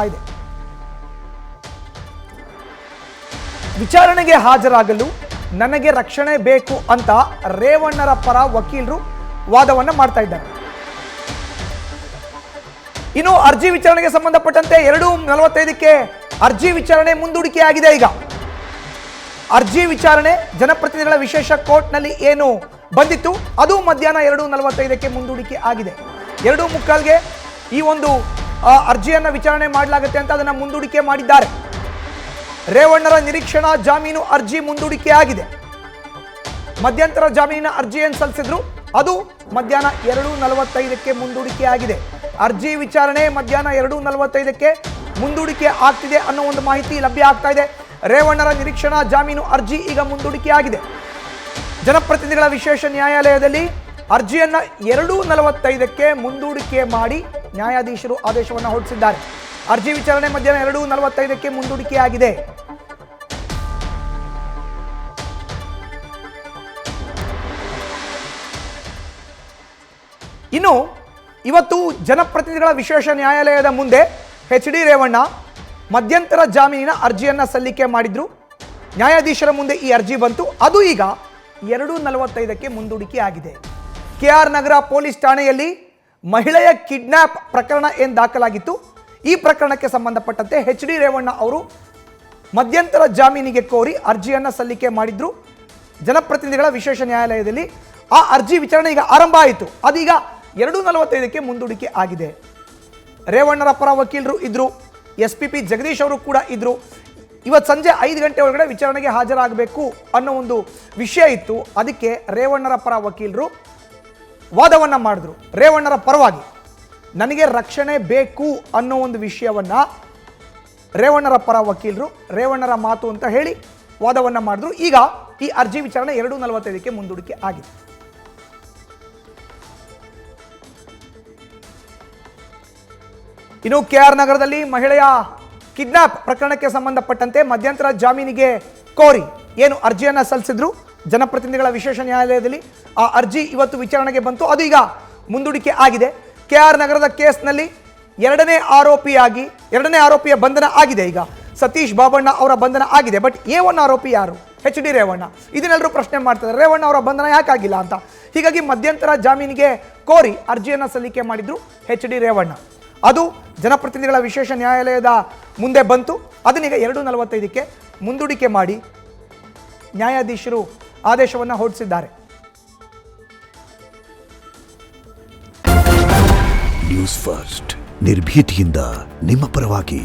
ಇದೆ. ವಿಚಾರಣೆಗೆ ಹಾಜರಾಗಲು ನನಗೆ ರಕ್ಷಣೆ ಬೇಕು ಅಂತ ರೇವಣ್ಣರ ಪರ ವಕೀಲರು ವಾದವನ್ನ ಮಾಡ್ತಾ ಇದ್ದಾರೆ. ಇನ್ನು ಅರ್ಜಿ ವಿಚಾರಣೆಗೆ ಸಂಬಂಧಪಟ್ಟಂತೆ 2:45ಕ್ಕೆ ಅರ್ಜಿ ವಿಚಾರಣೆ ಮುಂದೂಡಿಕೆ ಆಗಿದೆ. ಈಗ ಅರ್ಜಿ ವಿಚಾರಣೆ ಜನಪ್ರತಿನಿಧಿಗಳ ವಿಶೇಷ ಕೋರ್ಟ್ನಲ್ಲಿ ಏನು ಬಂದಿತ್ತು ಅದು ಮಧ್ಯಾಹ್ನ 2:45ಕ್ಕೆ ಮುಂದೂಡಿಕೆ ಆಗಿದೆ. 2:45ಗೆ ಈ ಒಂದು ಅರ್ಜಿಯನ್ನ ವಿಚಾರಣೆ ಮಾಡಲಾಗುತ್ತೆ ಅಂತ ಅದನ್ನ ಮುಂದೂಡಿಕೆ ಮಾಡಿದ್ದಾರೆ. ರೇವಣ್ಣರ ನಿರೀಕ್ಷಣಾ ಜಾಮೀನು ಅರ್ಜಿ ಮುಂದೂಡಿಕೆ ಆಗಿದೆ. ಮಧ್ಯಂತರ ಜಾಮೀನಿನ ಅರ್ಜಿಯನ್ನು ಸಲ್ಲಿಸಿದ್ರು ಅದು ಮಧ್ಯಾಹ್ನ 2:45ಕ್ಕೆ ಮುಂದೂಡಿಕೆ ಆಗಿದೆ. ಅರ್ಜಿ ವಿಚಾರಣೆ ಮಧ್ಯಾಹ್ನ 2:45ಕ್ಕೆ ಮುಂದೂಡಿಕೆ ಆಗ್ತಿದೆ ಅನ್ನೋ ಒಂದು ಮಾಹಿತಿ ಲಭ್ಯ ಆಗ್ತಾ ಇದೆ. ರೇವಣ್ಣರ ನಿರೀಕ್ಷಣಾ ಜಾಮೀನು ಅರ್ಜಿ ಈಗ ಮುಂದೂಡಿಕೆ ಆಗಿದೆ. ಜನಪ್ರತಿನಿಧಿಗಳ ವಿಶೇಷ ನ್ಯಾಯಾಲಯದಲ್ಲಿ ಅರ್ಜಿಯನ್ನ 2:45ಕ್ಕೆ ಮುಂದೂಡಿಕೆ ಮಾಡಿ ನ್ಯಾಯಾಧೀಶರು ಆದೇಶವನ್ನು ಹೊರಡಿಸಿದ್ದಾರೆ. ಅರ್ಜಿ ವಿಚಾರಣೆ ಮಧ್ಯಾಹ್ನ 2:45ಕ್ಕೆ ಮುಂದೂಡಿಕೆ ಆಗಿದೆ. ಇನ್ನು ಇವತ್ತು ಜನಪ್ರತಿನಿಧಿಗಳ ವಿಶೇಷ ನ್ಯಾಯಾಲಯದ ಮುಂದೆ ಎಚ್.ಡಿ. ರೇವಣ್ಣ ಮಧ್ಯಂತರ ಜಾಮೀನಿನ ಅರ್ಜಿಯನ್ನ ಸಲ್ಲಿಕೆ ಮಾಡಿದ್ರು. ನ್ಯಾಯಾಧೀಶರ ಮುಂದೆ ಈ ಅರ್ಜಿ ಬಂತು. ಅದು ಈಗ 2:45ಕ್ಕೆ ಮುಂದೂಡಿಕೆ ಆಗಿದೆ. ಕೆ.ಆರ್. ನಗರ ಪೊಲೀಸ್ ಠಾಣೆಯಲ್ಲಿ ಮಹಿಳೆಯ ಕಿಡ್ನಾಪ್ ಪ್ರಕರಣ ಏನು ದಾಖಲಾಗಿತ್ತು, ಈ ಪ್ರಕರಣಕ್ಕೆ ಸಂಬಂಧಪಟ್ಟಂತೆ ಎಚ್.ಡಿ. ರೇವಣ್ಣ ಅವರು ಮಧ್ಯಂತರ ಜಾಮೀನಿಗೆ ಕೋರಿ ಅರ್ಜಿಯನ್ನು ಸಲ್ಲಿಕೆ ಮಾಡಿದ್ರು. ಜನಪ್ರತಿನಿಧಿಗಳ ವಿಶೇಷ ನ್ಯಾಯಾಲಯದಲ್ಲಿ ಆ ಅರ್ಜಿ ವಿಚಾರಣೆ ಈಗ ಆರಂಭ ಆಯಿತು. ಅದೀಗ 2:45ಕ್ಕೆ ಮುಂದೂಡಿಕೆ ಆಗಿದೆ. ರೇವಣ್ಣರ ಪರ ವಕೀಲರು ಇದ್ರು, ಎಸ್.ಪಿ.ಪಿ. ಜಗದೀಶ್ ಅವರು ಕೂಡ ಇದ್ರು. ಇವತ್ತು ಸಂಜೆ 5 ಗಂಟೆ ಒಳಗಡೆ ವಿಚಾರಣೆಗೆ ಹಾಜರಾಗಬೇಕು ಅನ್ನೋ ಒಂದು ವಿಷಯ ಇತ್ತು. ಅದಕ್ಕೆ ರೇವಣ್ಣರ ಪರ ವಕೀಲರು ವಾದವನ್ನ ಮಾಡಿದ್ರು. ರೇವಣ್ಣರ ಪರವಾಗಿ ನನಗೆ ರಕ್ಷಣೆ ಬೇಕು ಅನ್ನೋ ಒಂದು ವಿಷಯವನ್ನ ರೇವಣ್ಣರ ಪರ ವಕೀಲರು ರೇವಣ್ಣರ ಮಾತು ಅಂತ ಹೇಳಿ ವಾದವನ್ನ ಮಾಡಿದ್ರು. ಈಗ ಈ ಅರ್ಜಿ ವಿಚಾರಣೆ 2:45ಕ್ಕೆ ಮುಂದೂಡಿಕೆ ಆಗಿದೆ. ಇನ್ನು ಕೆ.ಆರ್. ನಗರದಲ್ಲಿ ಮಹಿಳೆಯ ಕಿಡ್ನಾಪ್ ಪ್ರಕರಣಕ್ಕೆ ಸಂಬಂಧಪಟ್ಟಂತೆ ಮಧ್ಯಂತರ ಜಾಮೀನಿಗೆ ಕೋರಿ ಏನು ಅರ್ಜಿಯನ್ನ ಸಲ್ಲಿಸಿದ್ರು ಜನಪ್ರತಿನಿಧಿಗಳ ವಿಶೇಷ ನ್ಯಾಯಾಲಯದಲ್ಲಿ, ಆ ಅರ್ಜಿ ಇವತ್ತು ವಿಚಾರಣೆಗೆ ಬಂತು. ಅದು ಈಗ ಮುಂದೂಡಿಕೆ ಆಗಿದೆ. ಕೆ.ಆರ್. ನಗರದ ಕೇಸ್ನಲ್ಲಿ ಎರಡನೇ ಆರೋಪಿಯ ಬಂಧನ ಆಗಿದೆ. ಈಗ ಸತೀಶ್ ಬಾಬಣ್ಣ ಅವರ ಬಂಧನ ಆಗಿದೆ. ಬಟ್ A1 ಆರೋಪಿ ಯಾರು? ಎಚ್.ಡಿ. ರೇವಣ್ಣ. ಇದನ್ನೆಲ್ಲರೂ ಪ್ರಶ್ನೆ ಮಾಡ್ತಿದ್ದಾರೆ, ರೇವಣ್ಣ ಅವರ ಬಂಧನ ಯಾಕಾಗಿಲ್ಲ ಅಂತ. ಹೀಗಾಗಿ ಮಧ್ಯಂತರ ಜಾಮೀನಿಗೆ ಕೋರಿ ಅರ್ಜಿಯನ್ನು ಸಲ್ಲಿಕೆ ಮಾಡಿದ್ರು ಎಚ್.ಡಿ. ರೇವಣ್ಣ. ಅದು ಜನಪ್ರತಿನಿಧಿಗಳ ವಿಶೇಷ ನ್ಯಾಯಾಲಯದ ಮುಂದೆ ಬಂತು. ಅದನ್ನೀಗ 2:45ಕ್ಕೆ ಮುಂದೂಡಿಕೆ ಮಾಡಿ ನ್ಯಾಯಾಧೀಶರು ಆದೇಶವನ್ನು ಹೊರಡಿಸಿದ್ದಾರೆ. ನ್ಯೂಸ್ ಫಸ್ಟ್ ನಿರ್ಭೀತಿಯಿಂದ ನಿಮ್ಮ ಪರವಾಗಿ.